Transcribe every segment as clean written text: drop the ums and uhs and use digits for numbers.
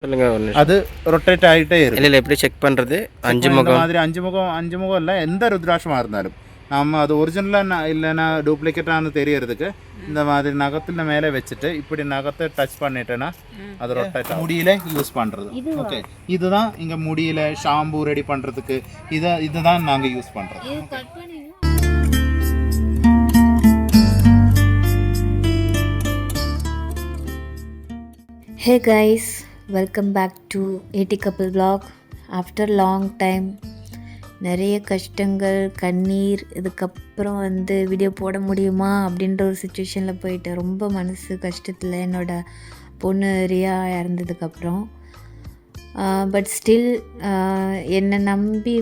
சொல்லுங்க ஒரு நிமிஷம். அது ரொட்டேட் ஆகிட்டே இருக்கும். இல்லை எப்படி செக் பண்ணுறது? அஞ்சு இந்த முகம் மாதிரி அஞ்சு முகம் இல்லை, எந்த ருத்ராட்சமாக இருந்தாலும் நம்ம அது ஒரிஜினலாக இல்லைன்னா டூப்ளிகேட்டானு தெரியறதுக்கு இந்த மாதிரி நகத்தில் மேலே வச்சுட்டு இப்படி நகத்தை டச் பண்ணிட்டேன்னா அது ரொட்டேட் முடியில யூஸ் பண்ணுறது. ஓகே, இதுதான் இங்கே முடியில ஷாம்பு ரெடி பண்ணுறதுக்கு இதுதான் நாங்கள் யூஸ் பண்ணுறோம். Hey guys, welcome back to 80 couple vlog. After long time நிறைய கஷ்டங்கள் கண்ணீர், இதுக்கப்புறம் வீடியோ போட முடியுமா அப்படின்ற ஒரு சுச்சுவேஷனில் போயிட்டு ரொம்ப மனசு கஷ்டத்தில் என்னோடய பொண்ணு ரியா இறந்ததுக்கப்புறம். பட் ஸ்டில் என்னை நம்பி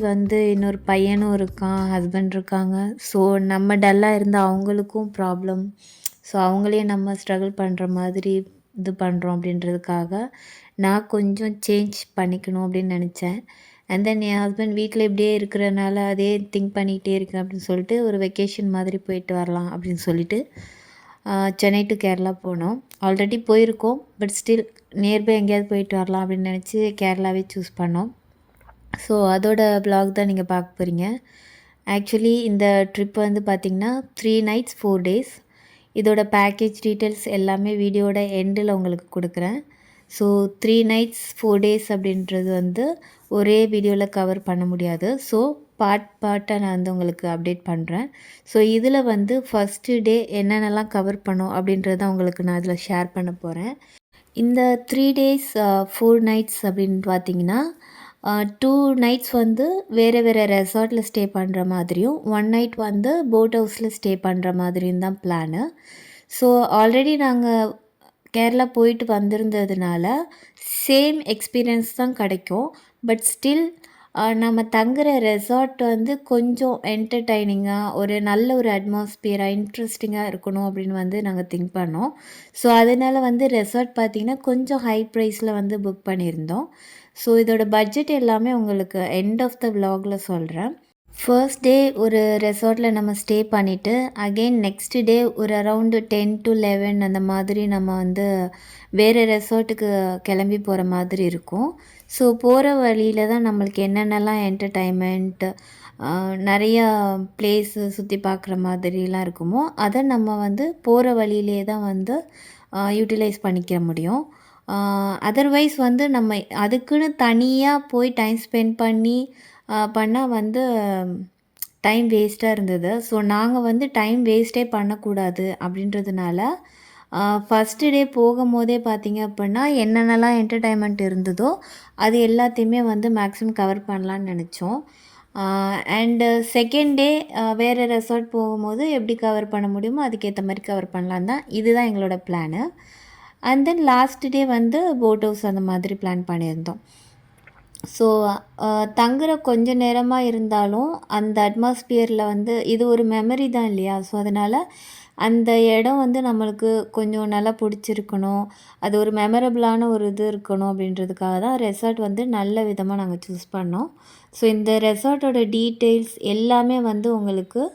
இன்னொரு பையனும் இருக்கான், ஹஸ்பண்ட் இருக்காங்க. ஸோ நம்ம டல்லாக இருந்தால் அவங்களுக்கும் ப்ராப்ளம். ஸோ அவங்களையும் நம்ம ஸ்ட்ரகிள் பண்ணுற மாதிரி இது பண்ணுறோம் அப்படின்றதுக்காக நான் கொஞ்சம் சேஞ்ச் பண்ணிக்கணும் அப்படின்னு நினச்சேன். அண்ட் தென் என் ஹஸ்பண்ட் வீட்டில் இப்படியே இருக்கிறனால அதே திங்க் பண்ணிகிட்டே இருக்கேன் அப்படின்னு சொல்லிட்டு ஒரு வெக்கேஷன் மாதிரி போயிட்டு வரலாம் அப்படின்னு சொல்லிட்டு சென்னை டு கேரளா போனோம். ஆல்ரெடி போயிருக்கோம், பட் ஸ்டில் நியர்பை எங்கேயாவது போயிட்டு வரலாம் அப்படின்னு நினச்சி கேரளாவே சூஸ் பண்ணோம். ஸோ அதோட வ்ளாக் தான் நீங்கள் பார்க்க போகிறீங்க. ஆக்சுவலி இந்த ட்ரிப் பார்த்திங்கன்னா 3 nights 4 days. இதோட பேக்கேஜ் டீட்டெயில்ஸ் எல்லாமே வீடியோட எண்டில் உங்களுக்கு கொடுக்குறேன். ஸோ 3 nights 4 days அப்படின்றது ஒரே வீடியோவில் கவர் பண்ண முடியாது. ஸோ பார்ட்டாக நான் உங்களுக்கு அப்டேட் பண்ணுறேன். ஸோ இதில் ஃபஸ்ட்டு டே என்னென்னலாம் கவர் பண்ணோம் அப்படின்றத உங்களுக்கு நான் இதில் ஷேர் பண்ண போகிறேன். இந்த 3 days 4 nights அப்படின்னு பார்த்தீங்கன்னா 2 nights வேறு வேறு ரெசார்ட்டில் ஸ்டே பண்ணுற மாதிரியும் 1 night போட் ஹவுஸில் ஸ்டே பண்ணுற மாதிரியும் தான் பிளானு. ஸோ ஆல்ரெடி நாங்கள் கேரளா போயிட்டு வந்திருந்ததுனால சேம் எக்ஸ்பீரியன்ஸ் தான் கிடைக்கும். பட் ஸ்டில் நம்ம தங்குற ரெசார்ட் கொஞ்சம் என்டர்டைனிங்காக ஒரு நல்ல ஒரு அட்மாஸ்பியராக இன்ட்ரெஸ்டிங்காக இருக்கணும் அப்படின்னு நாங்கள் திங்க் பண்ணோம். ஸோ அதனால் ரெசார்ட் பார்த்திங்கன்னா கொஞ்சம் ஹை ப்ரைஸில் புக் பண்ணியிருந்தோம். ஸோ இதோட பட்ஜெட் எல்லாமே உங்களுக்கு எண்ட் ஆஃப் த விலாகில் சொல்கிறேன். ஃபர்ஸ்ட் டே ஒரு ரெசார்ட்டில் நம்ம ஸ்டே பண்ணிவிட்டு அகெயின் நெக்ஸ்ட் டே ஒரு அரவுண்டு 10 to 11 அந்த மாதிரி நம்ம வேறு ரெசார்ட்டுக்கு கிளம்பி போகிற மாதிரி இருக்கும். ஸோ போகிற வழியில் தான் நம்மளுக்கு என்னென்னலாம் என்டர்டைன்மெண்ட் நிறையா பிளேஸு சுற்றி பார்க்குற மாதிரிலாம் இருக்குமோ அதை நம்ம போகிற வழியிலே தான் யூட்டிலைஸ் பண்ணிக்க முடியும். அதர்வைஸ் நம்ம அதுக்குன்னு தனியாக போய் டைம் ஸ்பெண்ட் பண்ணி பண்ணால் டைம் வேஸ்ட்டாக இருந்தது. ஸோ நாங்கள் டைம் வேஸ்ட்டே பண்ணக்கூடாது அப்படின்றதுனால ஃபஸ்ட்டு டே போகும்போதே பார்த்திங்க அப்படின்னா என்னென்னலாம் என்டர்டைன்மெண்ட் இருந்ததோ அது எல்லாத்தையுமே மேக்ஸிமம் கவர் பண்ணலான்னு நினச்சோம். அண்டு செகண்ட் டே வேறு ரெசார்ட் போகும்போது எப்படி கவர் பண்ண முடியுமோ அதுக்கேற்ற மாதிரி கவர் பண்ணலான் தான், இதுதான் எங்களோட plan. And then last day boat house அந்த மாதிரி பிளான் பண்ணியிருந்தோம். ஸோ தங்குற கொஞ்ச நேரமாக இருந்தாலும் அந்த அட்மாஸ்பியரில் இது ஒரு மெமரி தான் இல்லையா? ஸோ அதனால் அந்த இடம் நம்மளுக்கு கொஞ்சம் நல்லா பிடிச்சிருக்கணும், அது ஒரு மெமரபிளான ஒரு இது இருக்கணும் அப்படின்றதுக்காக தான் ரெசார்ட் நல்ல விதமாக நாங்கள் சூஸ் பண்ணோம். ஸோ இந்த ரெசார்ட்டோட டீட்டெயில்ஸ் எல்லாமே உங்களுக்கு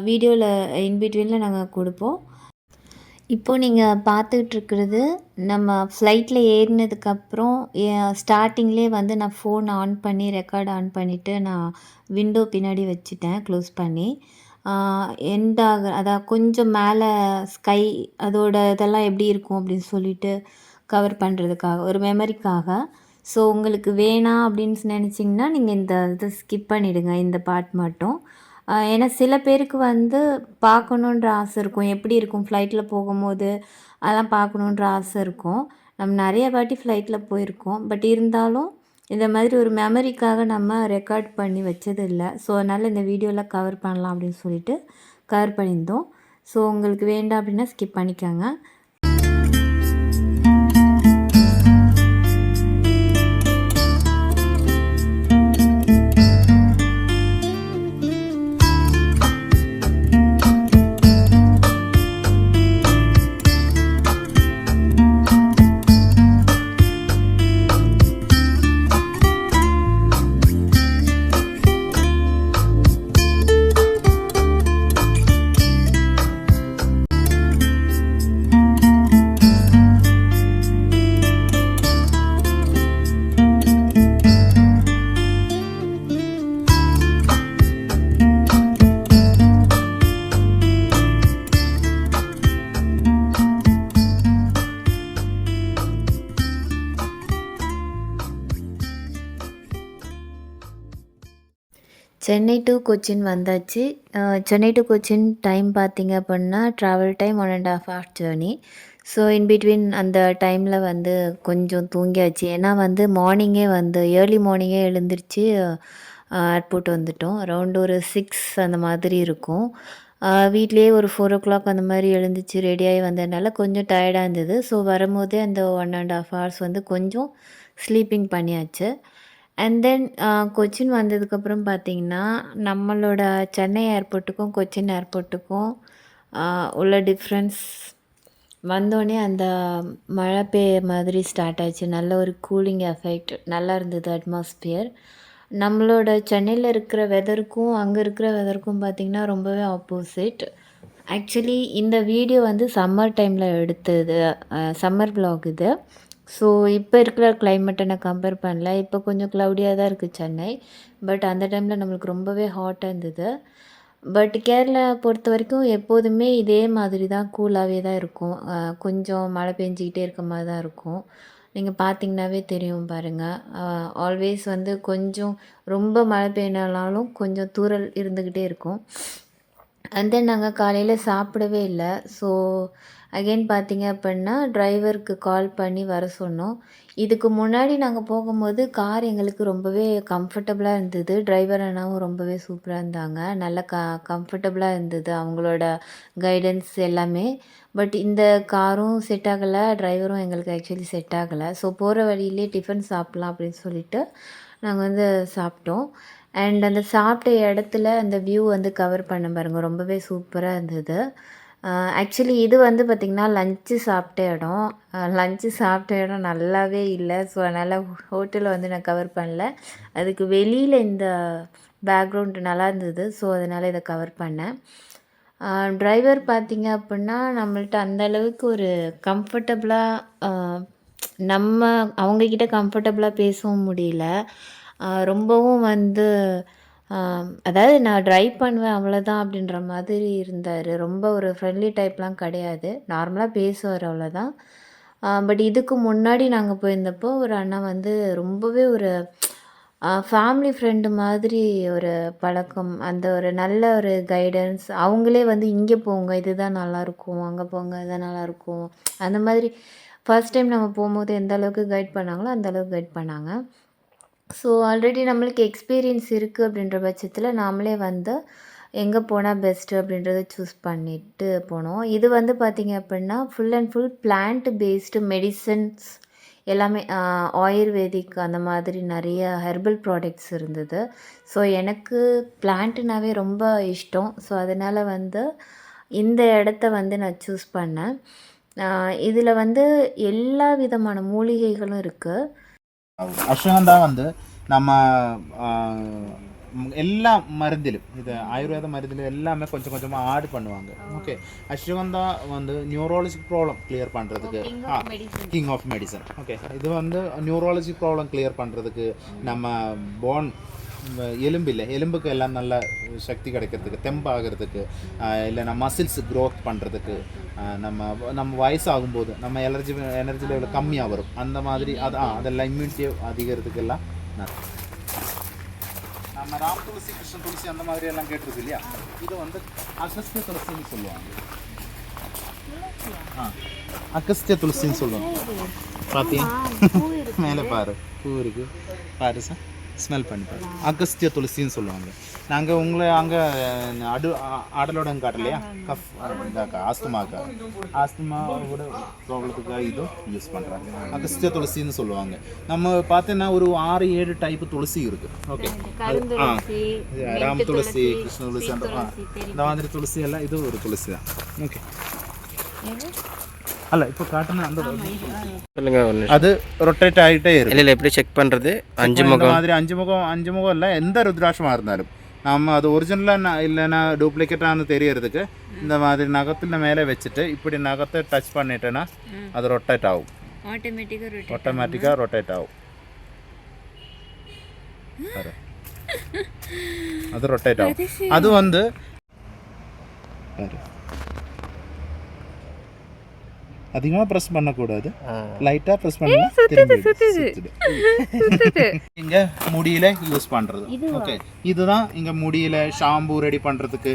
வீடியோவில் இன்பிட்வீனில் நாங்கள் கொடுப்போம். இப்போது நீங்கள் பார்த்துட்ருக்கிறது நம்ம ஃப்ளைட்டில் ஏறினதுக்கப்புறம் ஸ்டார்டிங்லேயே நான் ஃபோன் ஆன் பண்ணி ரெக்கார்ட் ஆன் பண்ணிவிட்டு நான் விண்டோ பின்னாடி வச்சுட்டேன் க்ளோஸ் பண்ணி. அதான் கொஞ்சம் மேலே ஸ்கை அதோட இதெல்லாம் எப்படி இருக்கும் அப்படின்னு சொல்லிட்டு கவர் பண்ணுறதுக்காக ஒரு மெமரிக்காக. ஸோ உங்களுக்கு வேணாம் அப்படின்னு நினச்சிங்கன்னா நீங்கள் இந்த இதை ஸ்கிப் பண்ணிவிடுங்க, இந்த பார்ட் மட்டும். ஏன்னா சில பேருக்கு பார்க்கணுன்ற ஆசை இருக்கும், எப்படி இருக்கும் ஃப்ளைட்டில் போகும்போது அதெல்லாம் பார்க்கணுன்ற ஆசை இருக்கும். நம்ம நிறைய வாட்டி ஃப்ளைட்டில் போயிருக்கோம், பட் இருந்தாலும் இந்த மாதிரி ஒரு மெமரிக்காக நம்ம ரெக்கார்ட் பண்ணி வச்சது இல்லை. ஸோ அதனால் இந்த வீடியோவில் கவர் பண்ணலாம் அப்படின்னு சொல்லிட்டு கவர் பண்ணியிருந்தோம். ஸோ உங்களுக்கு வேண்டாம் அப்படின்னா ஸ்கிப் பண்ணிக்கோங்க. சென்னை டு கொச்சின் வந்தாச்சு. சென்னை டு கொச்சின் டைம் பார்த்தீங்க அப்படின்னா travel time 1.5 hours journey. So in between அந்த டைமில் வந்து கொஞ்சம் தூங்கியாச்சு. ஏன்னா வந்து மார்னிங்கே வந்து ஏர்லி மார்னிங்கே எழுந்திரிச்சு ஏர்போர்ட் வந்துட்டோம். அரௌண்ட் ஒரு 6 அந்த மாதிரி இருக்கும். வீட்லேயே ஒரு 4 o'clock அந்த மாதிரி எழுந்திரிச்சு ரெடியாகி வந்ததுனால கொஞ்சம் டயர்டாக இருந்தது. ஸோ வரும்போதே அந்த 1.5 hours வந்து கொஞ்சம் ஸ்லீப்பிங் பண்ணியாச்சு. அண்ட் தென் கொச்சின் வந்ததுக்கப்புறம் பார்த்திங்கன்னா நம்மளோட சென்னை ஏர்போர்ட்டுக்கும் கொச்சின் ஏர்போர்ட்டுக்கும் உள்ள டிஃப்ரென்ஸ் வந்தோடனே அந்த மழை பெய்ய மாதிரி ஸ்டார்ட் ஆச்சு. நல்ல ஒரு கூலிங் எஃபெக்ட் நல்லா இருந்தது அட்மாஸ்பியர். நம்மளோட சென்னையில் இருக்கிற வெதருக்கும் அங்கே இருக்கிற வெதருக்கும் பார்த்திங்கன்னா ரொம்பவே ஆப்போசிட். ஆக்சுவலி இந்த வீடியோ வந்து சம்மர் டைமில் எடுத்தது, சம்மர் vlog இது. ஸோ இப்போ இருக்கிற கிளைமேட்டை நான் கம்பேர் பண்ணல. இப்போ கொஞ்சம் க்ளவுடியாக தான் இருக்குது சென்னை. பட் அந்த டைமில் நம்மளுக்கு ரொம்பவே ஹாட்டாக இருந்தது. பட் கேரளா பொறுத்த வரைக்கும் எப்போதுமே இதே மாதிரி தான், கூலாகவே தான் இருக்கும். கொஞ்சம் மழை பெஞ்சிக்கிட்டே இருக்க மாதிரி தான் இருக்கும். நீங்கள் பார்த்தீங்கன்னாவே தெரியும் பாருங்கள். ஆல்வேஸ் வந்து கொஞ்சம் ரொம்ப மழை பெய்யனாலும் கொஞ்சம் தூறல் இருந்துக்கிட்டே இருக்கும். அண்ட் தென் நாங்கள் காலையில் சாப்பிடவே இல்லை. ஸோ அகெயின் பார்த்தீங்க அப்படின்னா டிரைவருக்கு கால் பண்ணி வர சொன்னோம். இதுக்கு முன்னாடி நாங்கள் போகும்போது கார் எங்களுக்கு ரொம்பவே கம்ஃபர்டபுளாக இருந்தது. டிரைவர் அண்ணாவும் ரொம்பவே சூப்பராக இருந்தாங்க. நல்ல கம்ஃபர்டபுளாக இருந்தது அவங்களோட கைடன்ஸ் எல்லாமே. பட் இந்த காரும் செட் ஆகலை, டிரைவரும் எங்களுக்கு ஆக்சுவலி செட் ஆகலை. ஸோ போகிற வழியிலே டிஃபன் சாப்பிட்லாம் அப்படின்னு சொல்லிட்டு நாங்கள் வந்து சாப்பிட்டோம். அண்ட் அந்த சாப்பிட்ட இடத்துல அந்த வியூ வந்து கவர் பண்ண பாருங்கள், ரொம்பவே சூப்பராக இருந்தது. ஆக்சுவலி இது வந்து பார்த்திங்கன்னா லஞ்சு சாப்பிட்ட இடம் நல்லாவே இல்லை. ஸோ அதனால் ஹோட்டலில் வந்து நான் கவர் பண்ணல. அதுக்கு வெளியில் இந்த பேக்ரவுண்டு நல்லா இருந்தது. ஸோ அதனால் இதை கவர் பண்ணேன். டிரைவர் பார்த்திங்க அப்படின்னா நம்மள்ட்ட அந்தளவுக்கு ஒரு கம்ஃபர்டபுளாக நம்ம அவங்கக்கிட்ட கம்ஃபர்டபுளாக பேசவும் முடியல. ரொம்பவும் வந்து அதாவது நான் ட்ரைவ் பண்ணுவேன் அவ்வளோதான் அப்படின்ற மாதிரி இருந்தார். ரொம்ப ஒரு ஃப்ரெண்ட்லி டைப்லாம் கிடையாது, நார்மலாக பேசுவார் அவ்வளோதான். பட் இதுக்கு முன்னாடி நாங்கள் போயிருந்தப்போ ஒரு அண்ணா வந்து ரொம்பவே ஒரு ஃபேமிலி ஃப்ரெண்டு மாதிரி ஒரு பழக்கம், அந்த ஒரு நல்ல ஒரு கைடன்ஸ். அவங்களே வந்து இங்கே போங்க இதுதான் நல்லாயிருக்கும், அங்கே போங்க இதுதான் நல்லாயிருக்கும், அந்த மாதிரி ஃபர்ஸ்ட் டைம் நம்ம போகும்போது எந்த அளவுக்கு கைட் பண்ணாங்களோ அந்த அளவுக்கு கைட் பண்ணாங்க. ஸோ ஆல்ரெடி நம்மளுக்கு எக்ஸ்பீரியன்ஸ் இருக்குது அப்படின்ற பட்சத்தில் நாமளே வந்து எங்கே போனால் பெஸ்ட்டு அப்படின்றத சூஸ் பண்ணிவிட்டு போனோம். இது வந்து பார்த்திங்க அப்படின்னா full and full plant based medicines எல்லாமே, ஆயுர்வேதிக் அந்த மாதிரி நிறைய ஹெர்பல் ப்ராடக்ட்ஸ் இருந்தது. ஸோ எனக்கு பிளான்ட்டுனாவே ரொம்ப இஷ்டம். ஸோ அதனால் வந்து இந்த இடத்த வந்து நான் சூஸ் பண்ணேன். இதில் வந்து எல்லா விதமான மூலிகைகளும் இருக்குது. அஸ்வகந்தா வந்து நம்ம எல்லா மருந்திலும், இது ஆயுர்வேத மருந்திலும் எல்லாமே கொஞ்சம் கொஞ்சமாக ஆட் பண்ணுவாங்க. ஓகே, அஸ்வகந்தா வந்து நியூரோலஜி ப்ராப்ளம் கிளியர் பண்ணுறதுக்கு, கிங் ஆஃப் மெடிசன். ஓகே, இது வந்து நியூரோலஜி ப்ராப்ளம் கிளியர் பண்ணுறதுக்கு, நம்ம போன் எலும்புக்கு எல்லாம் நல்ல சக்தி கிடைக்கிறதுக்கு, தெம்பாகிறதுக்கு, இல்லைன்னா மசில்ஸ் க்ரோத் பண்ணுறதுக்கு, நம்ம வயசாகும்போது நம்ம எனர்ஜி லெவல் கம்மியாக வரும், அந்த மாதிரி அதெல்லாம் இம்யூனிட்டி அதிகரிக்கிறதுக்கெல்லாம் நம்ம ராம் துளசி, கிருஷ்ண துளசி அந்த மாதிரி எல்லாம் கேட்டிருக்கு இல்லையா. இது வந்து அகஸ்திய துளசின்னு சொல்லுவாங்க. அகஸ்திய துளசின்னு சொல்லுவாங்க. பார்த்தீங்க மேலே பாரு, பூ இருக்கு பாரு சார், ஸ்மெல் பண்ணி பாரு. அகஸ்திய துளசின்னு சொல்லுவாங்க. நாங்கள் உங்களை அங்கே ஆடலோட காட்டலையா, கஃப் ஆஸ்துமாவோட ப்ராப்ளத்துக்காக இதுவும் யூஸ் பண்ணுறாங்க. அகஸ்திய துளசின்னு சொல்லுவாங்க. நம்ம பார்த்தீங்கன்னா ஒரு 6-7 டைப்பு துளசி இருக்குது. ஓகே, ராம் துளசி, கிருஷ்ண துளசி, அந்த மாதிரி துளசி எல்லாம் இது ஒரு துளசி தான். ஓகே, அல்ல இப்போ காட்டுன அந்த சொல்லுங்க, அது ரொட்டேட் ஆகிட்டே இருக்கு. இல்லை எப்படி செக் பண்ணுறது? 5 முகம் மாதிரி 5 முகம் இல்லை, எந்த ருத்ராட்சமாக இருந்தாலும் நம்ம அது ஒரிஜினலாக இல்லைன்னா டூப்ளிகேட்டானு தெரியறதுக்கு இந்த மாதிரி நகத்தில் மேலே வச்சுட்டு இப்படி நகத்தை டச் பண்ணிட்டேன்னா அது ரொட்டேட் ஆகும், ஆட்டோமேட்டிக்காக ரொட்டேட் ஆகும். அது ரொட்டேட் ஆகும். அது வந்து அதிகமாக ப்ரெஸ் பண்ணக்கூடாது, லைட்டாக ப்ரெஸ் பண்ணி இங்கே முடியில் யூஸ் பண்ணுறது. ஓகே, இதுதான் இங்கே முடியில் ஷாம்பு ரெடி பண்ணுறதுக்கு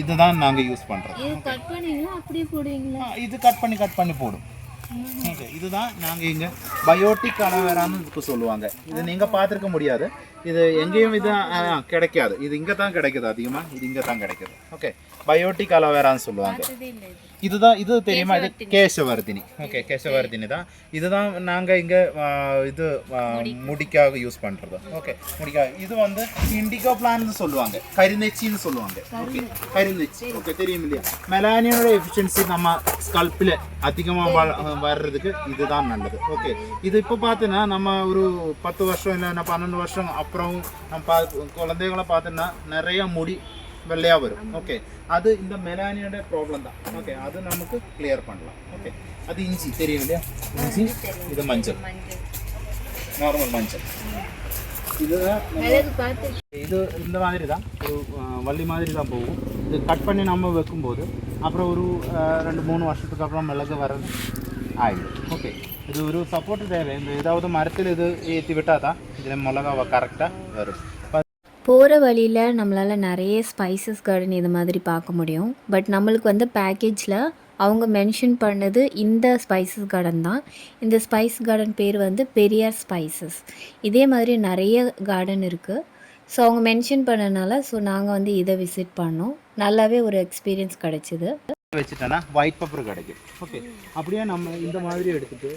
இதுதான் நாங்கள் யூஸ் பண்ணுறோம். இது கட் பண்ணி போடும். ஓகே, இதுதான் நாங்கள் இங்கே பயோட்டிக் அலோவேரான்னு இதுக்கு சொல்லுவாங்க. இது நீங்கள் பார்த்துருக்க முடியாது, இது எங்கேயும் இது கிடைக்காது. இது இங்கே தான் கிடைக்குது அதிகமாக, இது இங்கே தான் கிடைக்குது. ஓகே, பயோட்டிக் அலோவேரான்னு சொல்லுவாங்க. இதுதான், இது தெரியுமா, இது கேசவர்தினி. ஓகே, கேசவர்தினி தான். இதுதான் நாங்கள் இங்கே இது முடிக்காக யூஸ் பண்ணுறது. ஓகே, முடிக்காக இது வந்து இண்டிகோ பிளான்னு சொல்லுவாங்க, கருநெச்சின்னு சொல்லுவாங்க. ஓகே, கருநெச்சி. ஓகே, தெரியும் இல்லையா? மெலானியோட எஃபிஷியன்சி நம்ம ஸ்கல்ப்பில் அதிகமாக வர்றதுக்கு இதுதான் நல்லது. ஓகே, இது இப்போ பார்த்தீங்கன்னா நம்ம ஒரு 10 வருஷம் இல்லைன்னா 12 வருஷம் அப்புறம் நம்ம குழந்தைகளை பார்த்தோன்னா நிறைய முடி வெள்ளையாக வரும். ஓகே, அது இந்த மெலானியோட ப்ராப்ளம் தான். ஓகே, அது நமக்கு கிளியர் பண்ணலாம். ஓகே, அது இஞ்சி தெரியும் இல்லையா? இஞ்சி, இது மஞ்சள், நார்மல் மஞ்சள். இதுதான் இது இந்த மாதிரி தான் ஒரு வள்ளி மாதிரி தான் போகும். இது கட் பண்ணி நம்ம வைக்கும்போது அப்புறம் ஒரு 2-3 வருஷத்துக்கு அப்புறம் மிளகு வர்றது ஆயிடும். ஓகே, இது ஒரு சப்போர்ட் தேவை. இந்த ஏதாவது மரத்தில் இது ஏற்றி விட்டால் தான் இதில் மிளகா கரெக்டாக வரும். போகிற வழியில் நம்மளால் நிறைய ஸ்பைசஸ் கார்டன் இது மாதிரி பார்க்க முடியும். பட் நம்மளுக்கு வந்து பேக்கேஜில் அவங்க மென்ஷன் பண்ணது இந்த ஸ்பைசஸ் கார்டன் தான். இந்த ஸ்பைஸ் கார்டன் பேர் வந்து பெரியார் ஸ்பைசஸ். இதே மாதிரி நிறைய கார்டன் இருக்குது. ஸோ அவங்க மென்ஷன் பண்ணனால ஸோ நாங்கள் வந்து இதை விசிட் பண்ணோம். நல்லாவே ஒரு எக்ஸ்பீரியன்ஸ் கிடச்சிது. வச்சுட்டோன்னா ஒயிட் பெப்பர் கிடைக்கும். ஓகே, அப்படியே நம்ம இந்த மாதிரி எடுத்துகிட்டு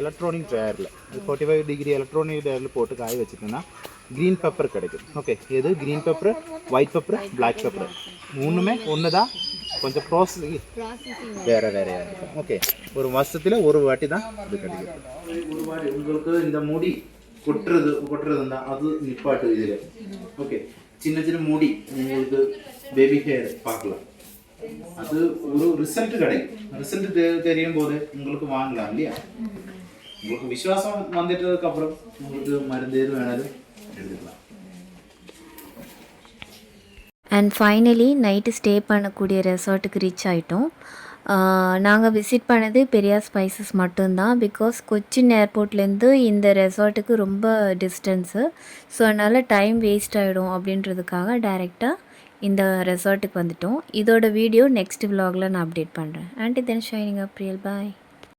எலக்ட்ரானிக் ட்ரையரில் 45 டிகிரி எலக்ட்ரானிக் ட்ரையரில் போட்டு காய வச்சுட்டோன்னா க்ரீன் பெப்பர் கிடைக்கும். ஓகே, இது green pepper, white pepper, black pepper மூணுமே ஒன்று தான். கொஞ்சம் ப்ராசஸிங் வேறு வேறையாக இருக்கும். ஓகே, ஒரு வருஷத்தில் ஒரு வாட்டி தான் இது கிடைக்கும். ஒரு வாட்டி உங்களுக்கு இந்த முடி கொட்டுறது தான் அது நிப்பாட்டு இதில். ஓகே, சின்ன முடி உங்களுக்கு பேபி ஹேர் பார்க்கலாம். அது ஒரு ரிசல்ட் கிடைக்கும். ரிசல்ட் தெரியும் போது உங்களுக்கு வாங்கலாம் இல்லையா? உங்களுக்கு விசுவாசம் வந்துட்டதுக்கு அப்புறம் உங்களுக்கு மருந்து எது வேணாலும் எடுத்துக்கலாம். அண்ட் ஃபைனலி நைட்டு ஸ்டே பண்ணக்கூடிய ரெசார்ட்டுக்கு ரீச் ஆகிட்டோம். நாங்கள் விசிட் பண்ணது பெரியார் ஸ்பைசஸ் மட்டும்தான். பிகாஸ் கொச்சின் ஏர்போர்ட்லேருந்து இந்த ரெசார்ட்டுக்கு ரொம்ப டிஸ்டன்ஸு. ஸோ அதனால் டைம் வேஸ்ட் ஆகிடும் அப்படின்றதுக்காக டைரெக்டாக இந்த ரெசார்ட்டுக்கு வந்துட்டோம். இதோட வீடியோ நெக்ஸ்ட் vlogல நான் அப்டேட் பண்ணுறேன். And then shining up real bye.